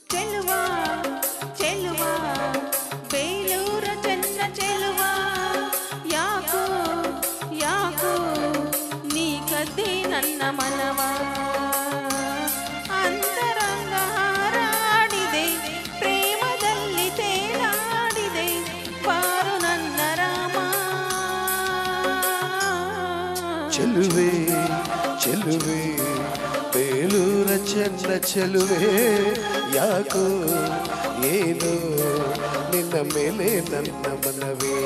ಚೆಲುವಾ ಚೆಲುವಾ ಬೇಲೂರ ಚೆನ್ನ ಚೆಲುವಾ ಯಾಕೋ ಯಾಕೋ ನೀ ಕದ್ದೆ ನನ್ನ ಮನವ ಅಂತರಂಗ ಹಾರಾಡಿದೆ ಪ್ರೇಮದಲ್ಲಿ ತೇಲಾಡಿದೆ ಬಾರು ನನ್ನ ರಾಮ ಚೆಲುವೆ ಚೆಲುವೆ ಬೇಲೂರ ಚೆನ್ನ ಚೆಲುವೆ ಯಾಕೋ ಏನು ನಿನ್ನ ಮೇಲೆ ನನ್ನ ಮನವೇ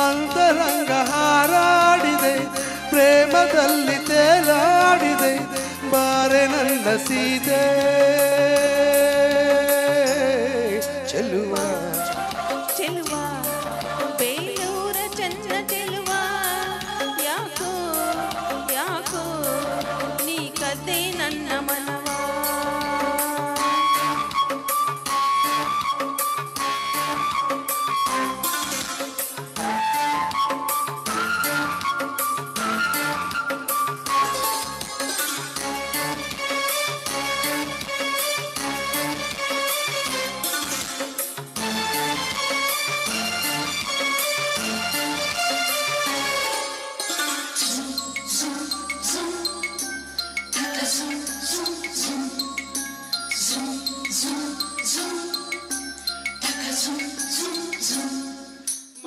ಅಂತರಂಗ ಹಾರಾಡಿದೆ ಪ್ರೇಮದಲ್ಲಿ ತೇಲಾಡಿದೆ ಬಾರೆ ನನ್ನ ಸೀತೆ ಚೆಲುವಾ ಚೆಲುವಾ ಬೇಲೂರ ಚೆನ್ನ ಚೆಲುವಾ ಯಾಕೋ ಯಾಕೋ ನೀ ಕದ್ದೆ ನನ್ನ ಮನವ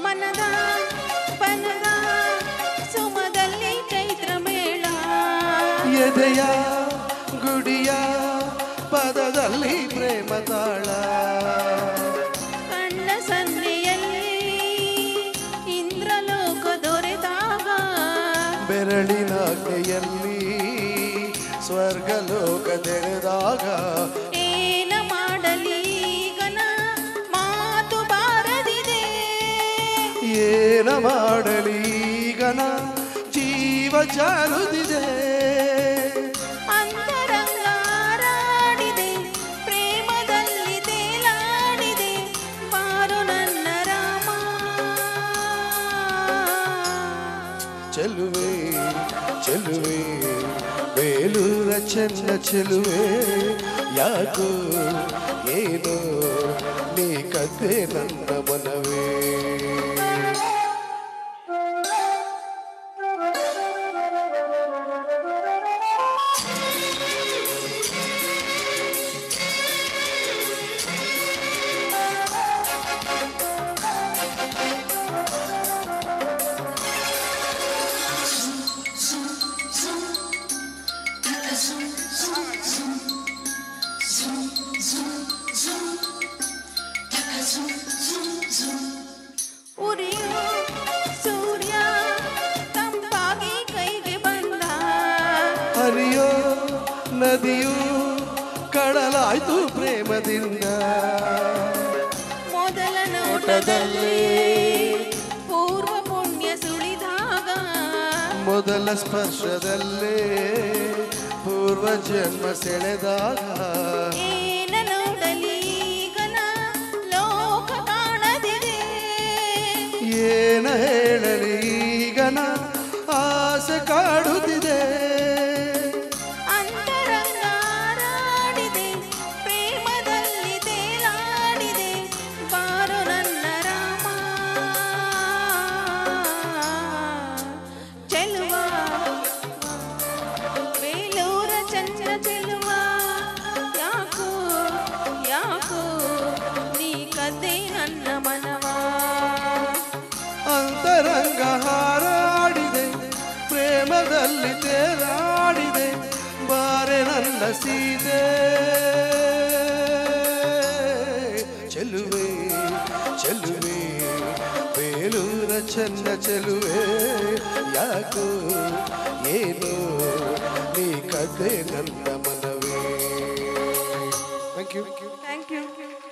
ಮನದ ಬನದ ಸುಮದಲ್ಲಿ ಚೈತ್ರ ಮೇಳ ಎದೆಯ ಗುಡಿಯ ಪದದಲ್ಲಿ ಪ್ರೇಮ ತಾಳ ಕಣ್ಣ ಸನ್ನೆಯಲ್ಲಿ ಇಂದ್ರಲೋಕ ದೊರೆತಾಗ ಬೆರಳಿನ ಕೈಯಲ್ಲಿ ಸ್ವರ್ಗಲೋಕ ತೆರೆದಾಗ ಏನ ಮಾಡಲಿ ಗನ ಮಾತು ಬಾರದಿದೆ ಏನ ಮಾಡಲಿ ಗನ ಜೀವ ಜಾರುದಿದೆ ಅಂತರಂಗ ಹಾರಾಡಿದೆ ಪ್ರೇಮದಲ್ಲಿ ತೇಲಾಡಿದೆ ಬಾರು ನನ್ನ ರಾಮ ಚೆಲುವೆ ಚೆಲುವೆ ಬೇಲೂರ ಚೆನ್ನ ಚೆಲುವೆ ಯಾಕೋ ಏನೋ ನೀ ಕದ್ದೆ ನನ್ನ ಮನವೇ ಉರಿಯೋ ಸೂರ್ಯ ತಂಪಾಗಿ ಕೈಗೆ ಬಂದ ಹರಿಯೋ ನದಿಯು ಕಡಲಾಯ್ತು ಪ್ರೇಮದಿಂದ ಮೊದಲ ನೋಟದಲ್ಲಿ ಪೂರ್ವ ಪುಣ್ಯ ಸುಳಿದಾಗ ಮೊದಲ ಸ್ಪರ್ಶದಲ್ಲೇ ಪೂರ್ವ ಜನ್ಮ ಸೆಳೆದಾಗ ಏನ ನೋಡಲಿ ಗನ ಲೋಕ ಕಾಣದಿದೆ ಏನ ಹೇಳಲಿ ಗನ ಆಸೆ ಕಾಡುತ್ತಿದೆ ಅಂತರಂಗ ಹಾರಾಡಿದೆ ಪ್ರೇಮದಲ್ಲಿ ತೇಲಾಡಿದೆ ಬಾರು ನನ್ನ ರಾಮ ಚೆಲುವಾ ಬೇಲೂರ ಚೆನ್ನ ಚೆಲುವಾ ಯಾಕೋ ಯಾಕೋ ನೀ ಕದ್ದೆ ನನ್ನ ಮನವ ಅಂತರಂಗ ಹಾರಾಡಿದೆ ಪ್ರೇಮದಲ್ಲಿ ತೇಲಾಡಿದೆ ಬಾರೆ ನನ್ನ ಸೀತೆ ಚೆಲುವೆ ಚೆಲುವೆ ಬೇಲೂರ ಚೆನ್ನ ಚೆಲುವೆ ಯಾಕೋ ಏನು ನೀ ಕದ್ದೆ ನನ್ನ ಮನವೇ ಥ್ಯಾಂಕ್ ಯು ಥ್ಯಾಂಕ್ ಯು